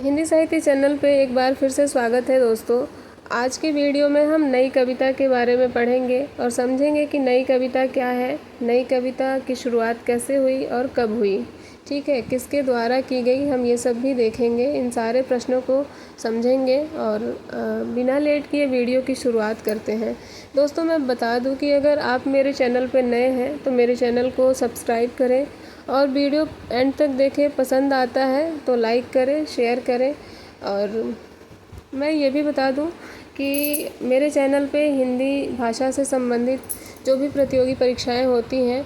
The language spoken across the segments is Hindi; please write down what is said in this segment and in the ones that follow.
हिंदी साहित्य चैनल पे एक बार फिर से स्वागत है दोस्तों। आज की वीडियो में हम नई कविता के बारे में पढ़ेंगे और समझेंगे कि नई कविता क्या है, नई कविता की शुरुआत कैसे हुई और कब हुई। ठीक है, किसके द्वारा की गई, हम ये सब भी देखेंगे। इन सारे प्रश्नों को समझेंगे और बिना लेट किए वीडियो की शुरुआत करते हैं। दोस्तों, मैं बता दूं कि अगर आप मेरे चैनल पर नए हैं तो मेरे चैनल को सब्सक्राइब करें और वीडियो एंड तक देखें। पसंद आता है तो लाइक करें, शेयर करें। और मैं ये भी बता दूं कि मेरे चैनल पे हिंदी भाषा से संबंधित जो भी प्रतियोगी परीक्षाएं होती हैं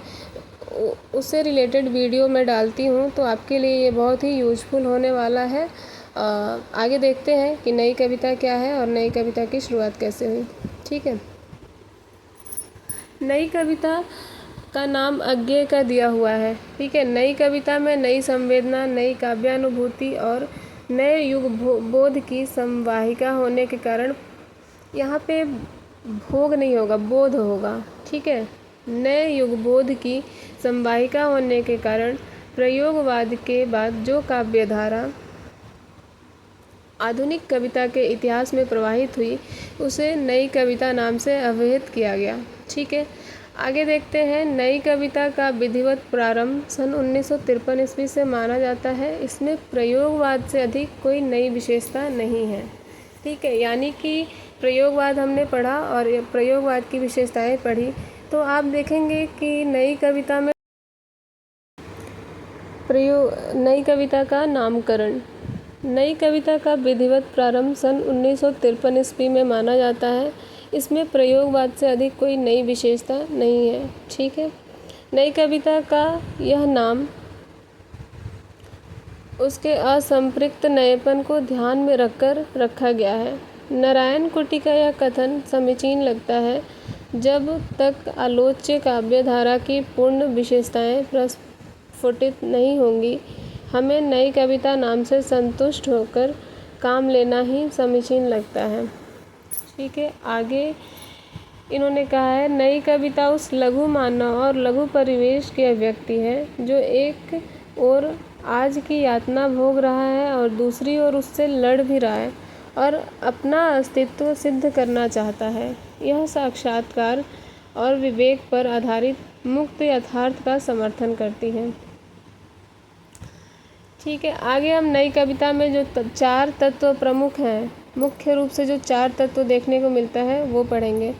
उससे रिलेटेड वीडियो मैं डालती हूं, तो आपके लिए ये बहुत ही यूजफुल होने वाला है। आगे देखते हैं कि नई कविता क्या है और नई कविता की शुरुआत कैसे हुई। ठीक है, नई कविता का नाम अज्ञेय का दिया हुआ है। ठीक है, नई कविता में नई संवेदना, नई काव्यानुभूति और नए युग बोध की संवाहिका होने के कारण यहाँ पे भोग नहीं होगा, बोध होगा। ठीक है, नए युग बोध की संवाहिका होने के कारण प्रयोगवाद के बाद जो काव्यधारा आधुनिक कविता के इतिहास में प्रवाहित हुई उसे नई कविता नाम से अभिहित किया गया। ठीक है, आगे देखते हैं। नई कविता का विधिवत प्रारंभ सन 1953 ईस्वी से माना जाता है। इसमें प्रयोगवाद से अधिक कोई नई विशेषता नहीं है। ठीक है, यानी कि प्रयोगवाद हमने पढ़ा और प्रयोगवाद की विशेषताएं पढ़ी, तो आप देखेंगे कि नई कविता में नई कविता का नामकरण, नई कविता का विधिवत प्रारंभ सन 1953 ईस्वी में माना जाता है। इसमें प्रयोगवाद से अधिक कोई नई विशेषता नहीं है। ठीक है, नई कविता का यह नाम उसके असंपृक्त नएपन को ध्यान में रखकर रखा गया है। नारायण कुटी का यह कथन समीचीन लगता है, जब तक आलोच्य काव्यधारा की पूर्ण विशेषताएं प्रस्फुटित नहीं होंगी, हमें नई कविता नाम से संतुष्ट होकर काम लेना ही समीचीन लगता है। ठीक है, आगे इन्होंने कहा है, नई कविता उस लघु मानव और लघु परिवेश की अभिव्यक्ति है जो एक और आज की यातना भोग रहा है और दूसरी ओर उससे लड़ भी रहा है और अपना अस्तित्व सिद्ध करना चाहता है। यह साक्षात्कार और विवेक पर आधारित मुक्त यथार्थ का समर्थन करती है। ठीक है, आगे हम नई कविता में जो चार तत्व प्रमुख हैं, मुख्य रूप से जो चार तत्व देखने को मिलता है वो पढ़ेंगे।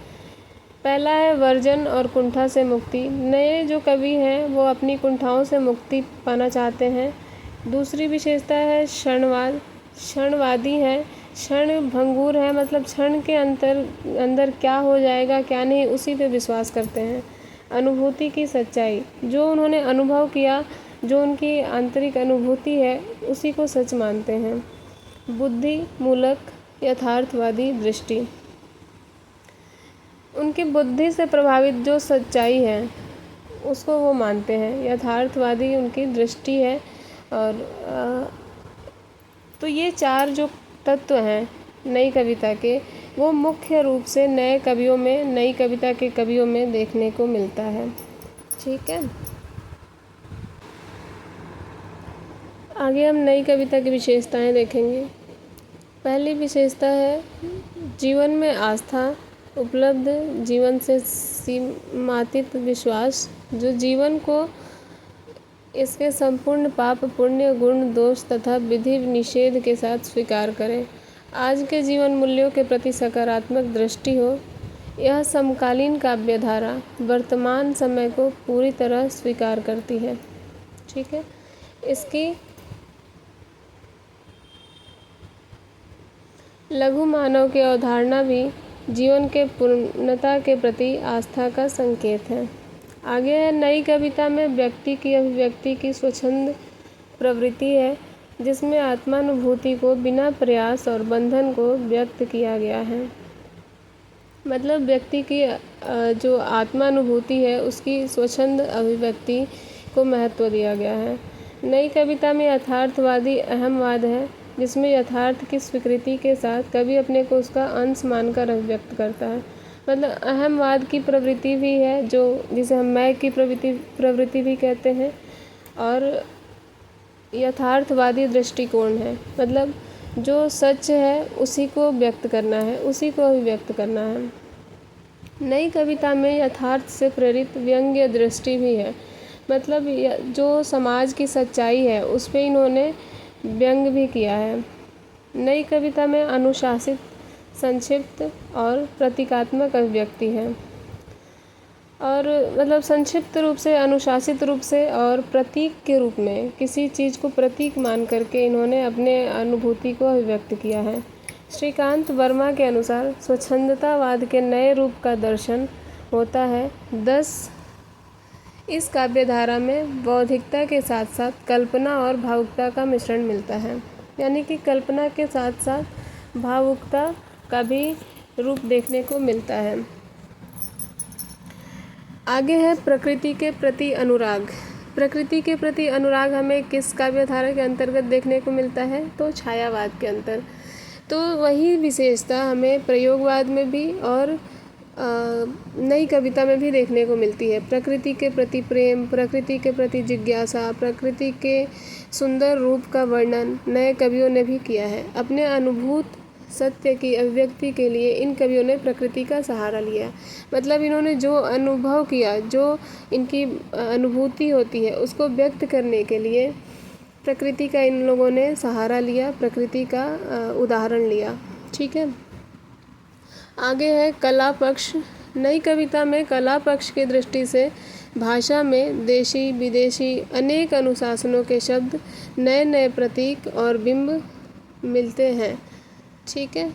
पहला है वर्जन और कुंठा से मुक्ति। नए जो कवि हैं वो अपनी कुंठाओं से मुक्ति पाना चाहते हैं। दूसरी विशेषता है क्षणवाद, क्षणवादी हैं, क्षण भंगुर है, मतलब क्षण के अंदर क्या हो जाएगा क्या नहीं उसी पे विश्वास करते हैं। अनुभूति की सच्चाई, जो उन्होंने अनुभव किया, जो उनकी आंतरिक अनुभूति है उसी को सच मानते हैं। बुद्धि मूलक यथार्थवादी दृष्टि, उनकी बुद्धि से प्रभावित जो सच्चाई है उसको वो मानते हैं। यथार्थवादी उनकी दृष्टि है। और तो ये चार जो तत्व हैं नई कविता के, वो मुख्य रूप से नए कवियों में, नई कविता के कवियों में देखने को मिलता है। ठीक है, आगे हम नई कविता की विशेषताएं देखेंगे। पहली विशेषता है जीवन में आस्था, उपलब्ध जीवन से सीमातीत विश्वास, जो जीवन को इसके संपूर्ण पाप पुण्य गुण दोष तथा विधि निषेध के साथ स्वीकार करें। आज के जीवन मूल्यों के प्रति सकारात्मक दृष्टि हो। यह समकालीन काव्यधारा वर्तमान समय को पूरी तरह स्वीकार करती है। ठीक है, इसकी लघु मानव की अवधारणा भी जीवन के पूर्णता के प्रति आस्था का संकेत है। आगे है, नई कविता में व्यक्ति की अभिव्यक्ति की स्वच्छंद प्रवृत्ति है, जिसमें आत्मानुभूति को बिना प्रयास और बंधन को व्यक्त किया गया है। मतलब व्यक्ति की जो आत्मानुभूति है उसकी स्वच्छंद अभिव्यक्ति को महत्व दिया गया है। नई कविता में यथार्थवादी अहमवाद है, जिसमें यथार्थ की स्वीकृति के साथ कवि अपने को उसका अंश मानकर अभिव्यक्त करता है। मतलब अहमवाद की प्रवृत्ति भी है, जो जिसे हम मैं की प्रवृत्ति भी कहते हैं। और यथार्थवादी दृष्टिकोण है, मतलब जो सच है उसी को व्यक्त करना है, उसी को अभिव्यक्त करना है। नई कविता में यथार्थ से प्रेरित व्यंग्य दृष्टि भी है, मतलब जो समाज की सच्चाई है उस पे इन्होंने व्यंग भी किया है। नई कविता में अनुशासित, संक्षिप्त और प्रतीकात्मक अभिव्यक्ति है, और मतलब संक्षिप्त रूप से, अनुशासित रूप से और प्रतीक के रूप में किसी चीज़ को प्रतीक मान करके इन्होंने अपने अनुभूति को अभिव्यक्त किया है। श्रीकांत वर्मा के अनुसार स्वच्छंदतावाद के नए रूप का दर्शन होता है। 10 इस काव्यधारा में बौद्धिकता के साथ साथ कल्पना और भावुकता का मिश्रण मिलता है, यानी कि कल्पना के साथ साथ भावुकता का भी रूप देखने को मिलता है। आगे है प्रकृति के प्रति अनुराग। प्रकृति के प्रति अनुराग हमें किस काव्यधारा के अंतर्गत देखने को मिलता है? तो छायावाद के अंतर। तो वही विशेषता हमें प्रयोगवाद में भी और नई कविता में भी देखने को मिलती है। प्रकृति के प्रति प्रेम, प्रकृति के प्रति जिज्ञासा, प्रकृति के सुंदर रूप का वर्णन नए कवियों ने भी किया है। अपने अनुभूत सत्य की अभिव्यक्ति के लिए इन कवियों ने प्रकृति का सहारा लिया, मतलब इन्होंने जो अनुभव किया, जो इनकी अनुभूति होती है उसको व्यक्त करने के लिए प्रकृति का इन लोगों ने सहारा लिया, प्रकृति का उदाहरण लिया। ठीक है, आगे है कला पक्ष। नई कविता में कला पक्ष की दृष्टि से भाषा में देशी विदेशी अनेक अनुशासनों के शब्द, नए नए प्रतीक और बिंब मिलते हैं। ठीक है,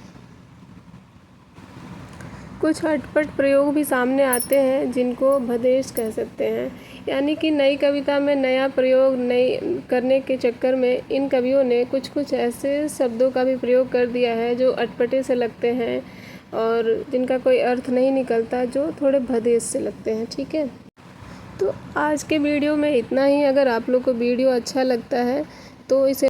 कुछ अटपट प्रयोग भी सामने आते हैं जिनको भदेश कह सकते हैं, यानी कि नई कविता में नया प्रयोग नई करने के चक्कर में इन कवियों ने कुछ कुछ ऐसे शब्दों का भी प्रयोग कर दिया है जो अटपटे से लगते हैं और जिनका कोई अर्थ नहीं निकलता, जो थोड़े भदेश से लगते हैं। ठीक है, तो आज के वीडियो में इतना ही। अगर आप लोग को वीडियो अच्छा लगता है तो इसे